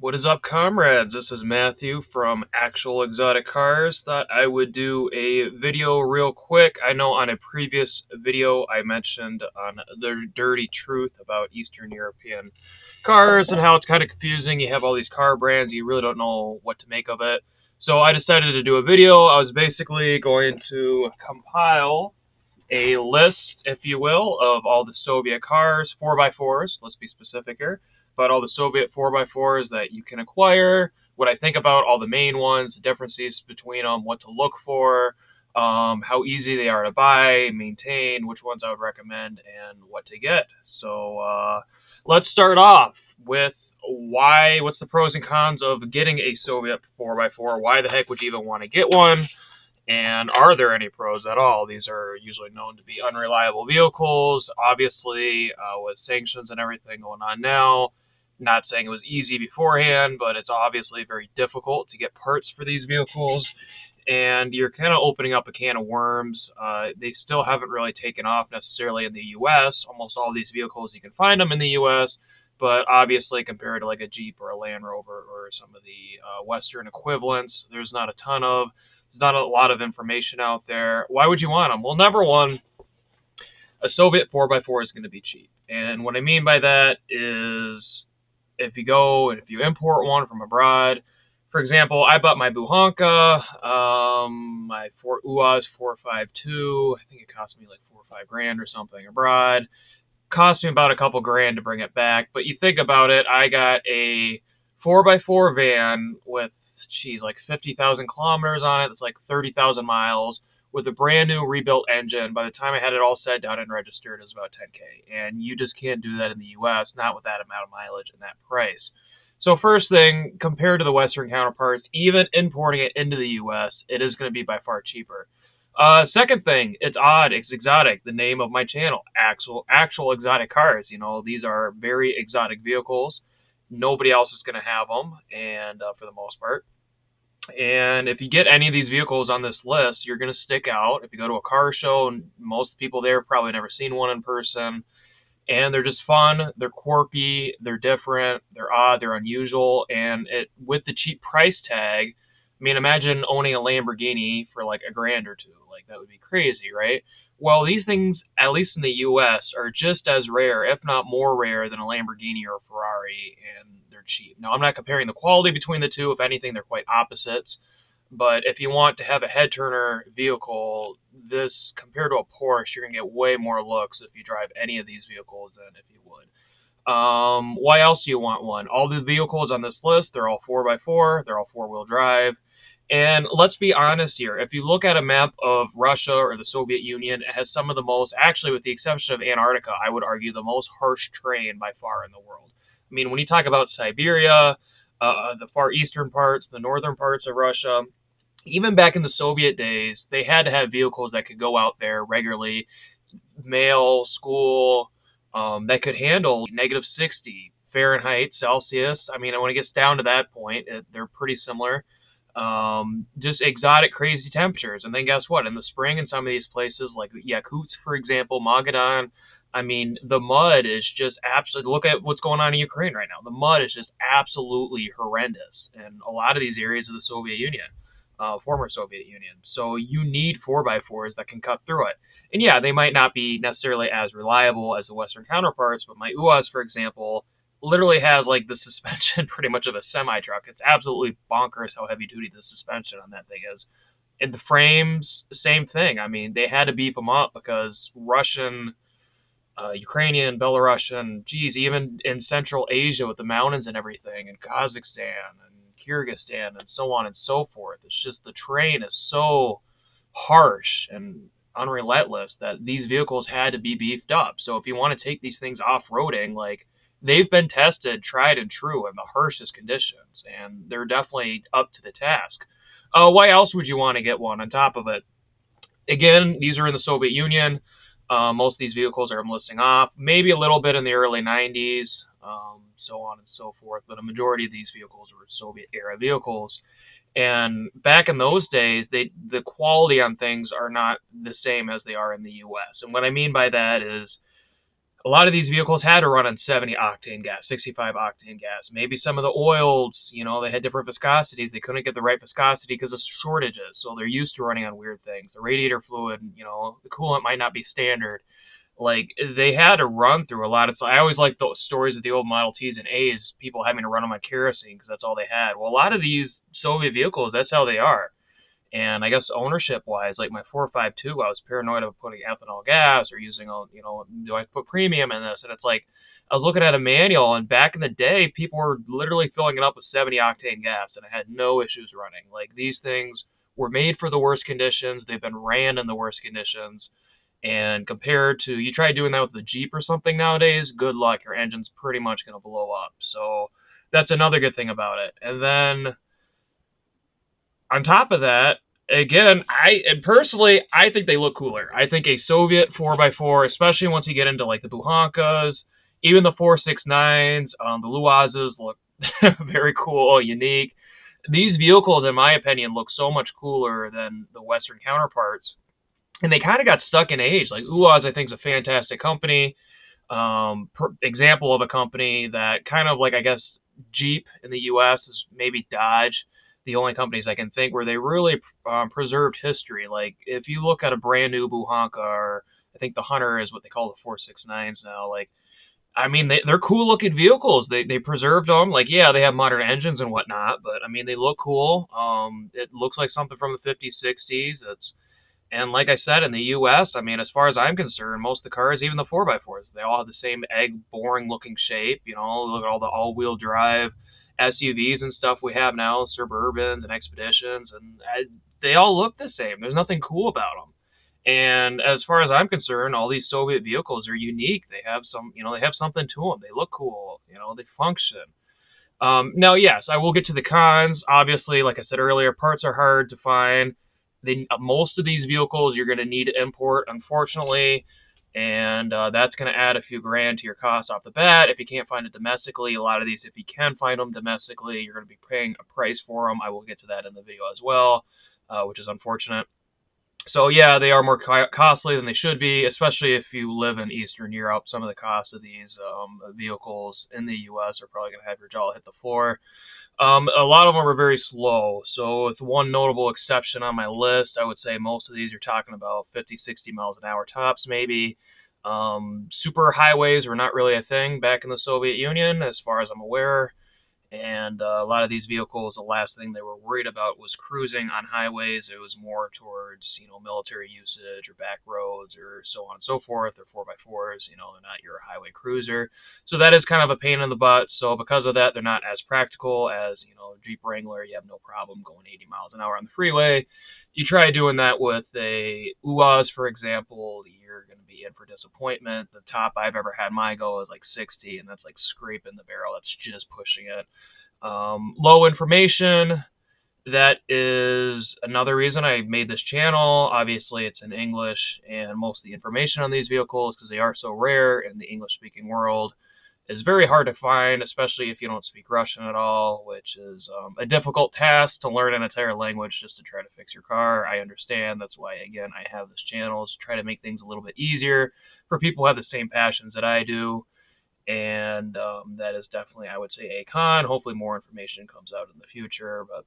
What is up, comrades? This is Matthew from Actual Exotic Cars. Thought I would do a video real quick. I know on a previous video I mentioned on the dirty truth about Eastern European cars and how it's kind of confusing. You have all these car brands, you really don't know what to make of it. So I decided to do a video. I was basically going to compile a list, if you will, of all the Soviet cars, 4x4s, let's be specific here, but all the Soviet 4x4s that you can acquire, what I think about all the main ones, the differences between them, what to look for, how easy they are to buy, maintain, which ones I would recommend, and what to get. So let's start off with what's the pros and cons of getting a Soviet 4x4? Why the heck would you even want to get one? And are there any pros at all? These are usually known to be unreliable vehicles. Obviously, with sanctions and everything going on now, not saying it was easy beforehand, but it's obviously very difficult to get parts for these vehicles. And you're kind of opening up a can of worms. They still haven't really taken off necessarily in the U.S. Almost all these vehicles, you can find them in the U.S., but obviously compared to like a Jeep or a Land Rover or some of the Western equivalents, there's not a ton of. There's not a lot of information out there. Why would you want them? Well, number one, a Soviet 4x4 is going to be cheap. And what I mean by that is if you go and if you import one from abroad, for example, I bought my Buhanka, my Ford UAZ 452. I think it cost me like $4 or $5 or something abroad. Cost me about a couple grand to bring it back. But you think about it, I got a 4x4 van with like 50,000 kilometers on it. It's like 30,000 miles with a brand new rebuilt engine. By the time I had it all set down and registered, it was about 10K. And you just can't do that in the U.S., not with that amount of mileage and that price. So first thing, compared to the Western counterparts, even importing it into the U.S., it is going to be by far cheaper. Second thing, it's odd, it's exotic. The name of my channel, Actual Exotic Cars. You know, these are very exotic vehicles. Nobody else is going to have them, and for the most part. And if you get any of these vehicles on this list, you're going to stick out. If you go to a car show, most people there probably never seen one in person. And they're just fun, they're quirky, they're different, they're odd, they're unusual. And with the cheap price tag, I mean, imagine owning a Lamborghini for like $1 grand or two. Like, that would be crazy, right? Well, these things, at least in the U.S., are just as rare, if not more rare, than a Lamborghini or a Ferrari, and they're cheap. Now, I'm not comparing the quality between the two. If anything, they're quite opposites. But if you want to have a head-turner vehicle, this, compared to a Porsche, you're going to get way more looks if you drive any of these vehicles than if you would. Why else do you want one? All the vehicles on this list, they're all 4x4, they're all four-wheel drive. And let's be honest here, if you look at a map of Russia or the Soviet Union, it has some of the most, actually with the exception of Antarctica, I would argue the most harsh terrain by far in the world. I mean, when you talk about Siberia, the far eastern parts, the northern parts of Russia, even back in the Soviet days, they had to have vehicles that could go out there regularly, mail, school, that could handle -60 Fahrenheit, Celsius. I mean, when it gets down to that point, they're pretty similar. Just exotic, crazy temperatures. And then guess what? In the spring, in some of these places, like Yakutsk, for example, Magadan, I mean, the mud is just absolutely, look at what's going on in Ukraine right now. The mud is just absolutely horrendous in a lot of these areas of the Soviet Union, former Soviet Union. So you need 4x4s that can cut through it. And yeah, they might not be necessarily as reliable as the Western counterparts, but my UAZ, for example, literally has like the suspension pretty much of a semi truck. It's absolutely bonkers how heavy duty the suspension on that thing is. And the frames, the same thing. I mean, they had to beef them up because Russian, Ukrainian, Belarusian, geez, even in Central Asia with the mountains and everything, and Kazakhstan and Kyrgyzstan and so on and so forth. It's just the terrain is so harsh and unrelentless that these vehicles had to be beefed up. So if you want to take these things off-roading, like, they've been tested, tried and true in the harshest conditions, and they're definitely up to the task. Why else would you want to get one on top of it? Again, these are in the Soviet Union. Most of these vehicles are listing off, maybe a little bit in the early 90s, so on and so forth, but a majority of these vehicles were Soviet-era vehicles. And back in those days, the quality on things are not the same as they are in the U.S. And what I mean by that is a lot of these vehicles had to run on 70 octane gas, 65 octane gas. Maybe some of the oils, they had different viscosities. They couldn't get the right viscosity because of shortages, so they're used to running on weird things. The radiator fluid, the coolant might not be standard. Like, they had to run through a lot of. I always like those stories of the old Model Ts and As, people having to run them on kerosene because that's all they had. Well, a lot of these Soviet vehicles, that's how they are. And I guess ownership wise, like my 452, I was paranoid of putting ethanol gas or using, do I put premium in this? And it's like, I was looking at a manual, and back in the day, people were literally filling it up with 70 octane gas, and I had no issues running. Like, these things were made for the worst conditions. They've been ran in the worst conditions. And compared to, you try doing that with the Jeep or something nowadays, good luck. Your engine's pretty much going to blow up. So that's another good thing about it. And then on top of that, again, I think they look cooler. I think a Soviet 4x4, especially once you get into like the Buhankas, even the 469s, the Luazes look very cool, unique. These vehicles, in my opinion, look so much cooler than the Western counterparts. And they kind of got stuck in age. Like Uaz, I think, is a fantastic company. Example of a company that kind of like, I guess, Jeep in the U.S. is maybe Dodge, the only companies I can think where they really preserved history. Like, if you look at a brand new Buhanka, or I think the Hunter is what they call the 469s now, like, I mean, they're cool looking vehicles. They preserved them. Like, yeah, they have modern engines and whatnot, but I mean, they look cool. It looks like something from the 50s, 60s. And like I said, in the U.S., I mean, as far as I'm concerned, most of the cars, even the 4x4s, they all have the same egg, boring-looking shape. Look at all the all-wheel drive SUVs and stuff we have now, Suburbans and Expeditions, and they all look the same. There's nothing cool about them. And as far as I'm concerned, all these Soviet vehicles are unique. They have they have something to them. They look cool. They function. Now, yes, I will get to the cons. Obviously, like I said earlier, parts are hard to find. Most of these vehicles you're going to need to import, unfortunately, and that's going to add a few grand to your cost off the bat. If you can't find it domestically, a lot of these, if you can find them domestically, you're going to be paying a price for them. I will get to that in the video as well, which is unfortunate. So yeah, they are more costly than they should be, especially if you live in Eastern Europe. Some of the costs of these vehicles in the U.S. are probably going to have your jaw hit the floor. A lot of them are very slow. So with one notable exception on my list, I would say most of these are talking about 50, 60 miles an hour tops, maybe. Super highways were not really a thing back in the Soviet Union, as far as I'm aware. And a lot of these vehicles, the last thing they were worried about was cruising on highways. It was more towards, military usage or back roads or so on and so forth, or 4x4s. They're not your highway cruiser. So that is kind of a pain in the butt. So because of that, they're not as practical as, Jeep Wrangler. You have no problem going 80 miles an hour on the freeway. You try doing that with a UAZ, for example, you're going to be in for disappointment. The top I've ever had my go is like 60, and that's like scraping the barrel. That's just pushing it. Low information. That is another reason I made this channel. Obviously, it's in English, and most of the information on these vehicles, because they are so rare in the English-speaking world, is very hard to find, especially if you don't speak Russian at all, which is a difficult task to learn an entire language just to try to fix your car. I understand. That's why, again, I have this channel, is to try to make things a little bit easier for people who have the same passions that I do. And that is definitely, I would say, a con. Hopefully more information comes out in the future. But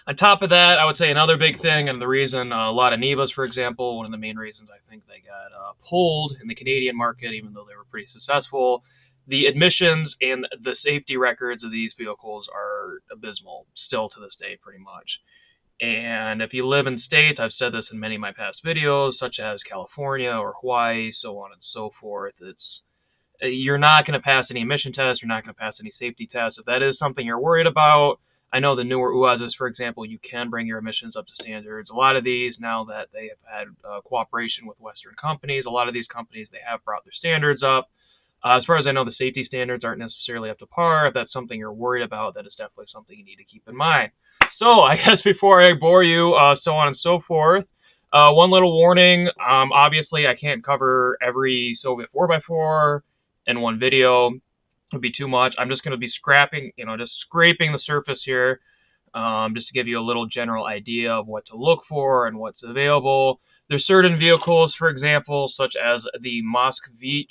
on top of that, I would say another big thing, and the reason a lot of Nivas, for example, one of the main reasons I think they got pulled in the Canadian market, even though they were pretty successful, the admissions and the safety records of these vehicles are abysmal still to this day, pretty much. And if you live in states, I've said this in many of my past videos, such as California or Hawaii, so on and so forth, you're not going to pass any emission tests, you're not going to pass any safety tests. If that is something you're worried about, I know the newer UAZs, for example, you can bring your emissions up to standards. A lot of these, now that they have had cooperation with Western companies, a lot of these companies, they have brought their standards up. As far as I know, the safety standards aren't necessarily up to par. If that's something you're worried about, that is definitely something you need to keep in mind. So I guess before I bore you, so on and so forth, one little warning. Obviously, I can't cover every Soviet 4x4 in one video. It would be too much. I'm just going to be scraping the surface here, just to give you a little general idea of what to look for and what's available. There's certain vehicles, for example, such as the Moskvich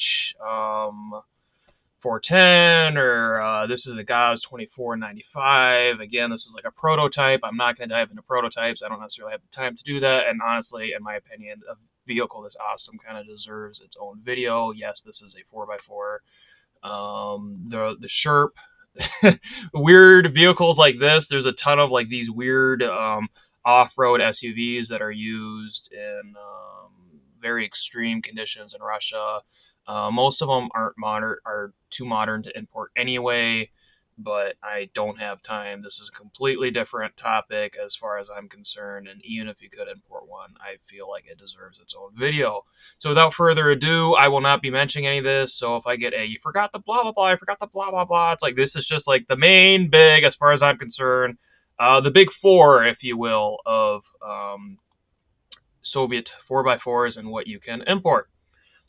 410, or this is the Gaz 2495. Again, this is like a prototype. I'm not going to dive into prototypes. I don't necessarily have the time to do that. And honestly, in my opinion, a vehicle this awesome kind of deserves its own video. Yes, this is a 4x4. The Sherp, weird vehicles like this. There's a ton of like these weird off-road SUVs that are used in very extreme conditions in Russia. Most of them are too modern to import anyway, but I don't have time. This is a completely different topic as far as I'm concerned, and even if you could import one, I feel like it deserves its own video. So without further ado, I will not be mentioning any of this. So if I get a, you forgot the blah, blah, blah, I forgot the blah, blah, blah, it's like this is just like the main big, as far as I'm concerned, the big four, if you will, of Soviet 4x4s and what you can import.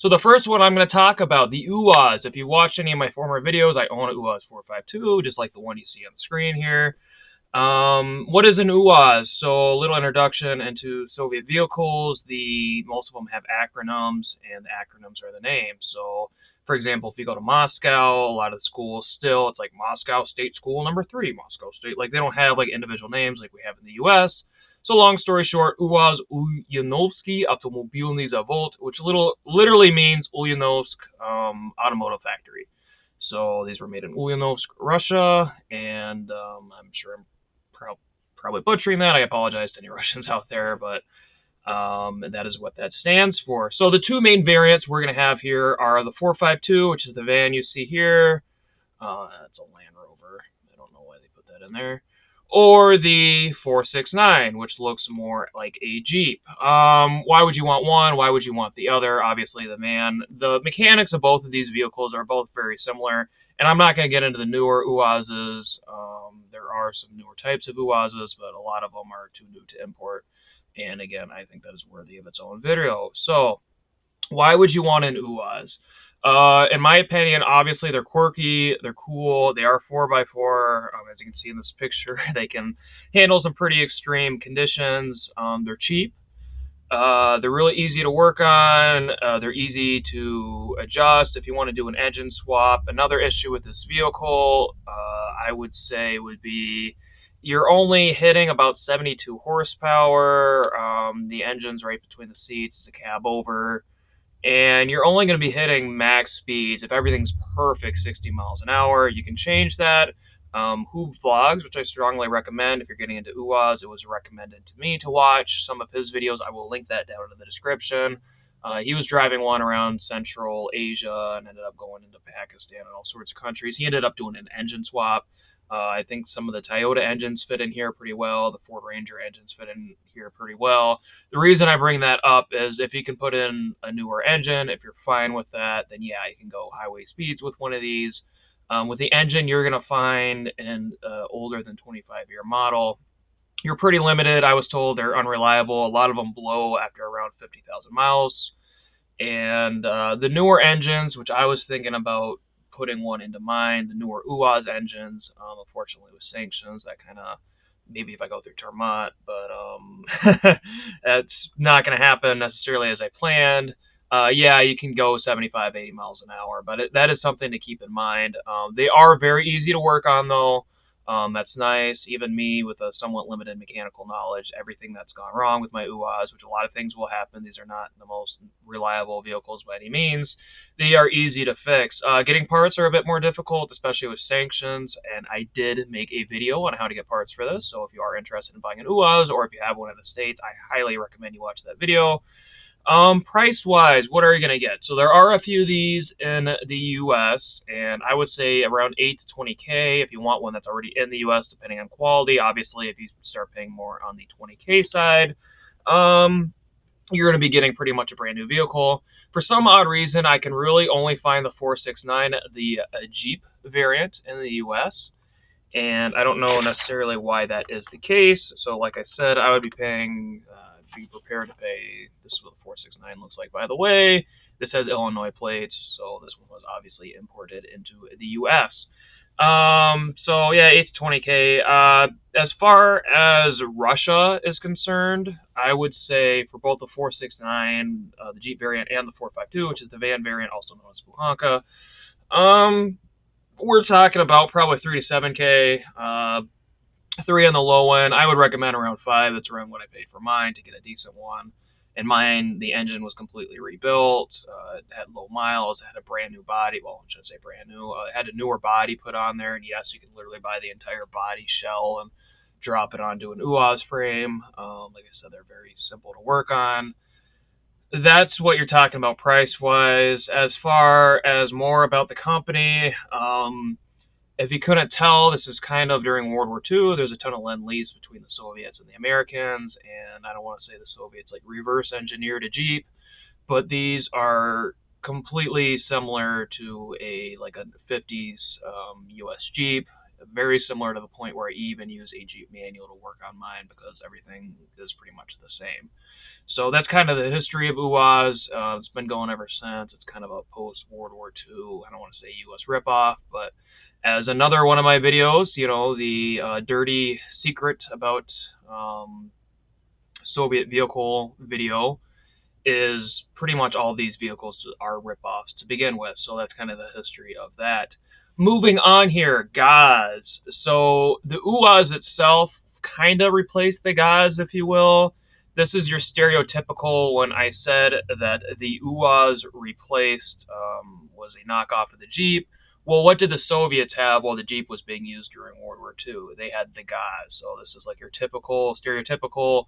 So the first one I'm going to talk about, the UAZ. If you watched any of my former videos, I own an UAZ 452, just like the one you see on the screen here. What is an UAZ? So a little introduction into Soviet vehicles. Most of them have acronyms, and the acronyms are the names. So, for example, if you go to Moscow, a lot of the schools still, it's like Moscow State School number 3, Moscow State. Like they don't have like individual names like we have in the U.S. So long story short, UAZ Ulyanovsky Automobilny Zavod, which literally means Ulyanovsk Automotive Factory. So these were made in Ulyanovsk, Russia, and I'm sure I'm probably butchering that. I apologize to any Russians out there, but that is what that stands for. So the two main variants we're going to have here are the 452, which is the van you see here. That's a Land Rover. I don't know why they put that in there. Or the 469, which looks more like a Jeep. Why would you want one? Why would you want the other? Obviously, the mechanics of both of these vehicles are both very similar. And I'm not going to get into the newer UAZs. There are some newer types of UAZs, but a lot of them are too new to import. And again, I think that is worthy of its own video. So, why would you want an UAZ? In my opinion, obviously they're quirky, they're cool, they are 4x4. As you can see in this picture, they can handle some pretty extreme conditions. They're cheap. They're really easy to work on. They're easy to adjust if you want to do an engine swap. Another issue with this vehicle, I would say, would be you're only hitting about 72 horsepower. The engine's right between the seats, the cab over. And you're only going to be hitting max speeds if everything's perfect 60 miles an hour. You can change that. Huubvlogs, which I strongly recommend if you're getting into UAZ, it was recommended to me to watch some of his videos. I will link that down in the description. He was driving one around Central Asia and ended up going into Pakistan and all sorts of countries. He ended up doing an engine swap. I think some of the Toyota engines fit in here pretty well. The Ford Ranger engines fit in here pretty well. The reason I bring that up is if you can put in a newer engine, if you're fine with that, then yeah, you can go highway speeds with one of these. With the engine, you're going to find an older than 25-year model, you're pretty limited. I was told they're unreliable. A lot of them blow after around 50,000 miles. And the newer engines, which I was thinking about putting one into mine, the newer UAZ engines, unfortunately with sanctions, that kind of, maybe if I go through Termot, but that's not going to happen necessarily as I planned. Yeah, you can go 75, 80 miles an hour, but that is something to keep in mind. They are very easy to work on, though. That's nice. Even me, with a somewhat limited mechanical knowledge, everything that's gone wrong with my UAZ, which a lot of things will happen. These are not the most reliable vehicles by any means. They are easy to fix. Getting parts are a bit more difficult, especially with sanctions, and I did make a video on how to get parts for this. So if you are interested in buying an UAZ, or if you have one in the States, I highly recommend you watch that video. Price-wise, what are you going to get? So there are a few of these in the U.S., and I would say around 8 to 20K if you want one that's already in the U.S., depending on quality. Obviously, if you start paying more on the 20K side, you're going to be getting pretty much a brand new vehicle. For some odd reason, I can really only find the 469, the Jeep variant in the U.S., and I don't know necessarily why that is the case. So like I said, I would be paying, be prepared to pay. This is what the 469 looks like, by the way. This has Illinois plates, so this one was obviously imported into the U.S. So yeah, 8 to 20K. As far as Russia is concerned, I would say for both the 469, the Jeep variant, and the 452, which is the van variant, also known as Buhanka, we're talking about probably 3 to 7K. 3 on the low end. I would recommend around 5. That's around what I paid for mine to get a decent one. And mine, the engine was completely rebuilt. It had low miles. It had a brand new body. Well, I shouldn't say brand new. It had a newer body put on there. And yes, you can literally buy the entire body shell and drop it onto an UAZ frame. Like I said, they're very simple to work on. That's what you're talking about price-wise. As far as more about the company, if you couldn't tell, this is kind of during World War II. There's a ton of lend-lease between the Soviets and the Americans, and I don't want to say the Soviets like reverse engineered a Jeep, but these are completely similar to a 50s U.S. Jeep. Very similar to the point where I even use a Jeep manual to work on mine because everything is pretty much the same. So that's kind of the history of UAZ. It's been going ever since. It's kind of a post-World War II, I don't want to say U.S. ripoff, but as another one of my videos, the dirty secret about Soviet vehicle video is pretty much all these vehicles are ripoffs to begin with. So that's kind of the history of that. Moving on here, Gaz. So the UAZ itself kind of replaced the Gaz, if you will. This is your stereotypical when I said that the UAZ replaced was a knockoff of the Jeep. Well, what did the Soviets have while the Jeep was being used during World War II? They had the Gaz. So this is like your typical, stereotypical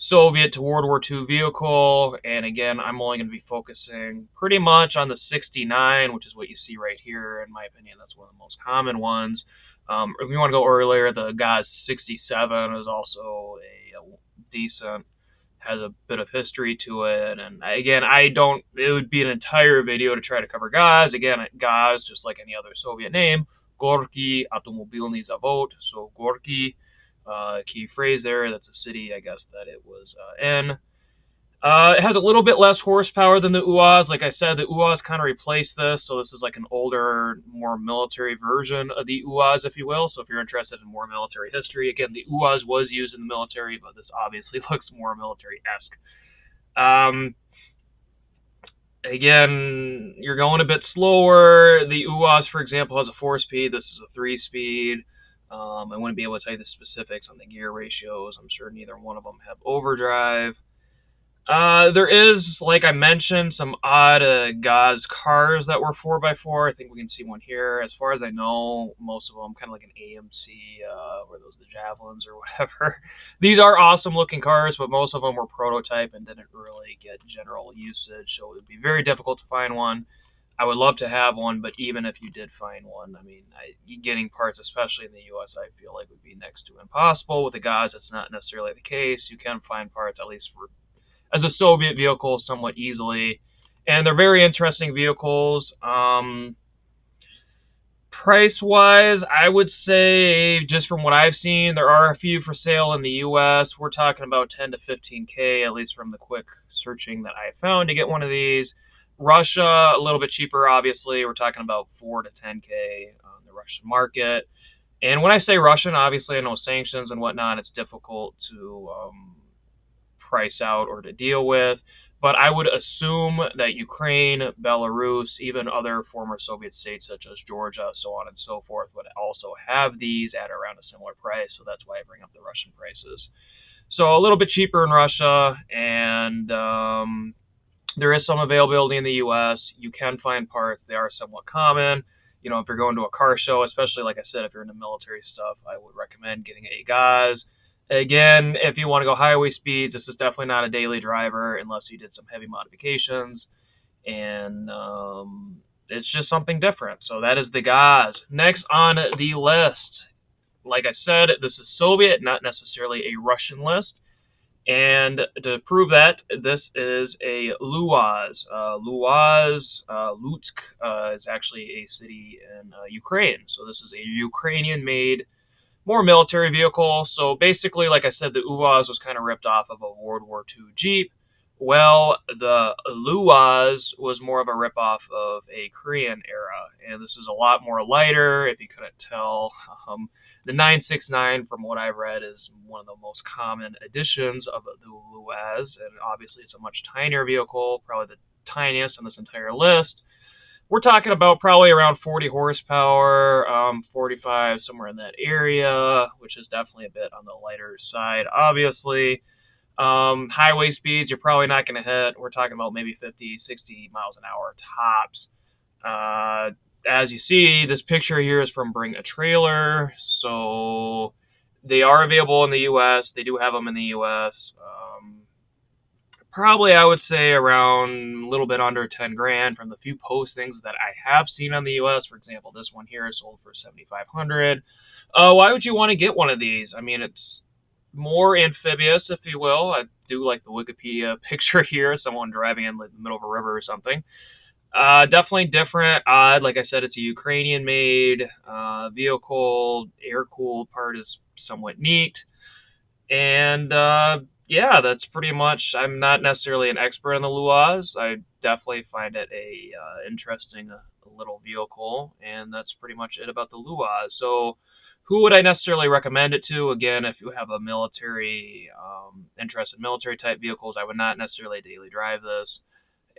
Soviet to World War II vehicle. And again, I'm only going to be focusing pretty much on the 69, which is what you see right here. In my opinion, that's one of the most common ones. If you want to go earlier, the Gaz 67 is also a decent, has a bit of history to it. And again, it would be an entire video to try to cover Gaz. Again, Gaz, just like any other Soviet name, Gorky Automobilny Zavod. So Gorky, key phrase there, that's a city, I guess, that it was in. It has a little bit less horsepower than the UAZ. Like I said, the UAZ kind of replaced this, so this is like an older, more military version of the UAZ, if you will. So if you're interested in more military history, again, the UAZ was used in the military, but this obviously looks more military-esque. Again, you're going a bit slower. The UAZ, for example, has a 4-speed. This is a 3-speed. I wouldn't be able to tell you the specifics on the gear ratios. I'm sure neither one of them have overdrive. There is, like I mentioned, some odd Gaz cars that were 4x4. I think we can see one here. As far as I know, most of them kind of like an AMC, or those the Javelins or whatever. These are awesome looking cars, but most of them were prototype and didn't really get general usage, so it would be very difficult to find one. I would love to have one, but even if you did find one, I mean, getting parts, especially in the U.S., I feel like would be next to impossible. With the Gaz, it's not necessarily the case. You can find parts, at least for as a Soviet vehicle, somewhat easily. And they're very interesting vehicles. Price-wise, I would say, just from what I've seen, there are a few for sale in the U.S. We're talking about 10 to 15K, at least from the quick searching that I found to get one of these. Russia, a little bit cheaper, obviously. We're talking about 4 to 10K on the Russian market. And when I say Russian, obviously I know sanctions and whatnot, it's difficult to price out or to deal with, but I would assume that Ukraine, Belarus, even other former Soviet states such as Georgia, so on and so forth, would also have these at around a similar price, so that's why I bring up the Russian prices. So a little bit cheaper in Russia, and there is some availability in the U.S. You can find parts. They are somewhat common. If you're going to a car show, especially, like I said, if you're into military stuff, I would recommend getting a Gaz. Again, if you want to go highway speeds, this is definitely not a daily driver unless you did some heavy modifications. And it's just something different. So that is the Gaz. Next on the list, like I said, this is Soviet, not necessarily a Russian list. And to prove that, this is a Luaz. Lutsk is actually a city in Ukraine. So this is a Ukrainian-made, more military vehicle. So basically, like I said, the UAZ was kind of ripped off of a World War II Jeep. Well, the Luaz was more of a ripoff of a Korean era, and this is a lot more lighter. If you couldn't tell, the 969, from what I've read, is one of the most common editions of the Luaz, and obviously it's a much tinier vehicle, probably the tiniest on this entire list. We're talking about probably around 40 horsepower, 45, somewhere in that area, which is definitely a bit on the lighter side, obviously. Highway speeds, you're probably not going to hit. We're talking about maybe 50, 60 miles an hour tops. As you see, this picture here is from Bring a Trailer. So they are available in the U.S. They do have them in the U.S. Probably, I would say, around a little bit under 10 grand from the few postings that I have seen on the U.S. For example, this one here is sold for 7,500. Why would you want to get one of these? I mean, it's more amphibious, if you will. I do like the Wikipedia picture here, someone driving in the middle of a river or something. Definitely different, odd. Like I said, it's a Ukrainian-made vehicle. Air-cooled part is somewhat neat. And yeah, that's pretty much. I'm not necessarily an expert on the Luaz. I definitely find it a interesting little vehicle, and that's pretty much it about the Luaz. So, who would I necessarily recommend it to? Again, if you have a military interest in military type vehicles, I would not necessarily daily drive this.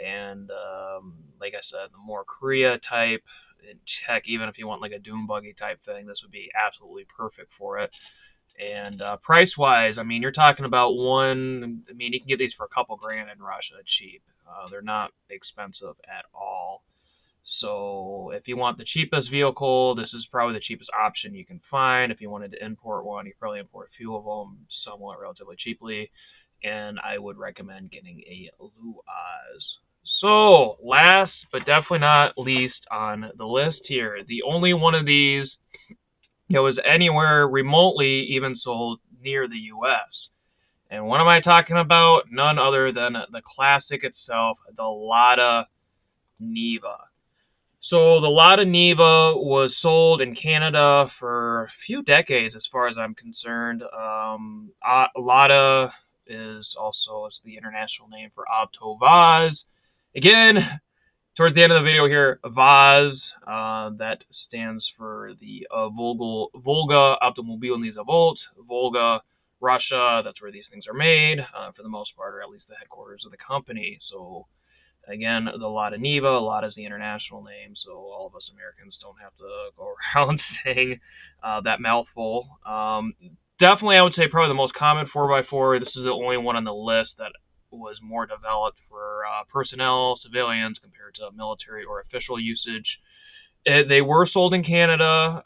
And like I said, the more Korea type, heck, even if you want like a dune buggy type thing, this would be absolutely perfect for it. And price-wise, I mean, you're talking about one. I mean, you can get these for a couple grand in Russia, cheap. They're not expensive at all. So if you want the cheapest vehicle, this is probably the cheapest option you can find. If you wanted to import one, you probably import a few of them somewhat relatively cheaply. And I would recommend getting a Luaz. So last but definitely not least on the list here, the only one of these that was anywhere remotely even sold near the U.S. And what am I talking about? None other than the classic itself, the Lada Niva. So the Lada Niva was sold in Canada for a few decades, as far as I'm concerned. Lada is also the international name for Avtovaz. Again, towards the end of the video here, Vaz, that stands for the Volga Automobilny Zavod, Volga, Russia. That's where these things are made, for the most part, or at least the headquarters of the company. So again, the Lada Niva, Lada is the international name, so all of us Americans don't have to go around saying that mouthful. Definitely, I would say probably the most common 4x4. This is the only one on the list that was more developed for personnel, civilians, compared to military or official usage. They were sold in Canada.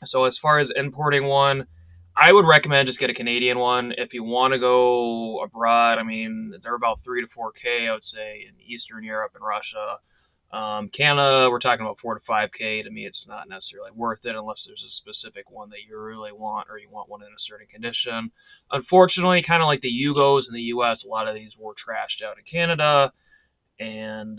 So as far as importing one, I would recommend just get a Canadian one. If you want to go abroad, I mean, they're about 3 to 4K, I would say, in Eastern Europe and Russia. Canada, we're talking about 4 to 5K. To me, it's not necessarily worth it unless there's a specific one that you really want, or you want one in a certain condition. Unfortunately, kind of like the Yugos in the U.S., a lot of these were trashed out in Canada and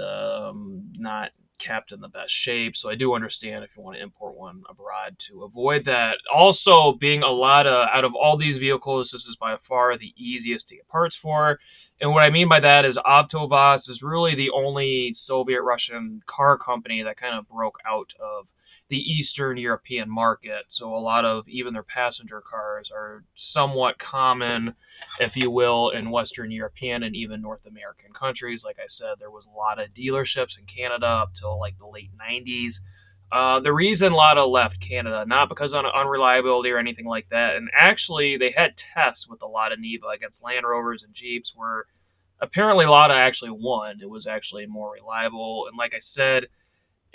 not kept in the best shape. So I do understand if you want to import one abroad to avoid that. Also, being a lot of, out of all these vehicles, this is by far the easiest to get parts for. And what I mean by that is Avtovaz is really the only Soviet Russian car company that kind of broke out of the Eastern European market. So a lot of even their passenger cars are somewhat common, if you will, in Western European and even North American countries. Like I said, there was a lot of dealerships in Canada up till like the late 90s. The reason Lada left Canada, not because of unreliability or anything like that, and actually they had tests with the Lada Niva against Land Rovers and Jeeps where apparently Lada actually won. It was actually more reliable, and like I said,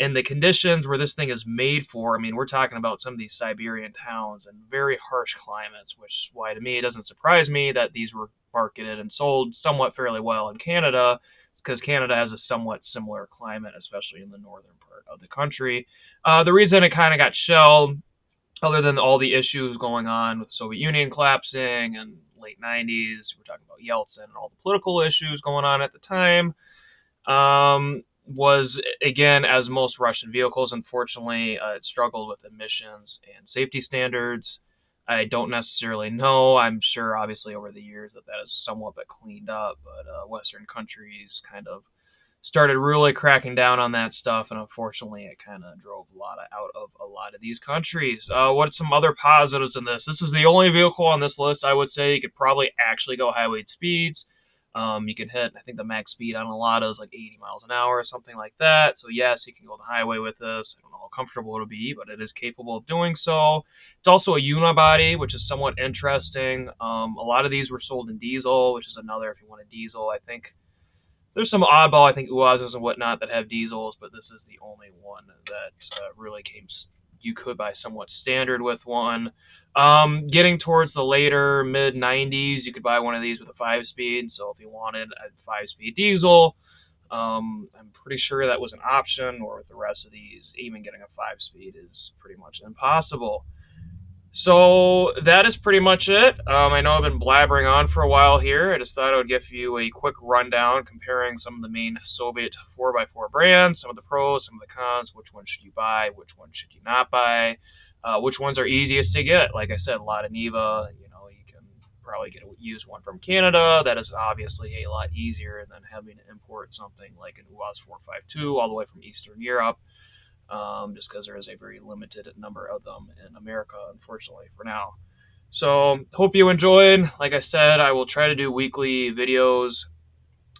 in the conditions where this thing is made for, I mean, we're talking about some of these Siberian towns and very harsh climates, which is why to me it doesn't surprise me that these were marketed and sold somewhat fairly well in Canada, because Canada has a somewhat similar climate, especially in the northern part of the country. The reason it kind of got shelved, other than all the issues going on with the Soviet Union collapsing and late 90s, we're talking about Yeltsin and all the political issues going on at the time, was, again, as most Russian vehicles, unfortunately, it struggled with emissions and safety standards. I don't necessarily know. I'm sure, obviously, over the years that has somewhat been cleaned up, but Western countries kind of started really cracking down on that stuff, and unfortunately, it kind of drove a lot out of a lot of these countries. What's some other positives in this? This is the only vehicle on this list I would say you could probably actually go highway speeds. You can hit, I think the max speed on a lot is like 80 miles an hour or something like that. So yes, you can go on the highway with this. I don't know how comfortable it'll be, but it is capable of doing so. It's also a unibody, which is somewhat interesting. A lot of these were sold in diesel, which is another, if you want a diesel, I think there's some oddball, I think, UAZs and whatnot that have diesels, but this is the only one that really came. You could buy somewhat standard with one. Getting towards the later mid 90s, you could buy one of these with a 5-speed. So if you wanted a 5-speed diesel, I'm pretty sure that was an option. Or with the rest of these, even getting a 5-speed is pretty much impossible. So that is pretty much it. I know I've been blabbering on for a while here. I just thought I would give you a quick rundown comparing some of the main Soviet 4x4 brands, some of the pros, some of the cons, which one should you buy, which one should you not buy, which ones are easiest to get. Like I said, a lot of Neva, you can probably get a used one from Canada. That is obviously a lot easier than having to import something like an UAZ 452 all the way from Eastern Europe. Just because there is a very limited number of them in America, unfortunately, for now. So, hope you enjoyed. Like I said, I will try to do weekly videos.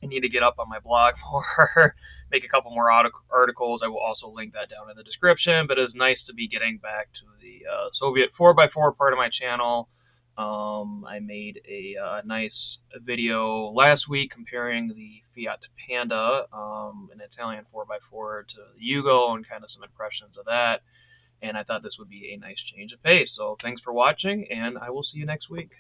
I need to get up on my blog more, make a couple more articles. I will also link that down in the description. But it's nice to be getting back to the Soviet 4x4 part of my channel. I made a nice video last week comparing the Fiat Panda, an Italian 4x4, to the Yugo, and kind of some impressions of that. And I thought this would be a nice change of pace. So thanks for watching, and I will see you next week.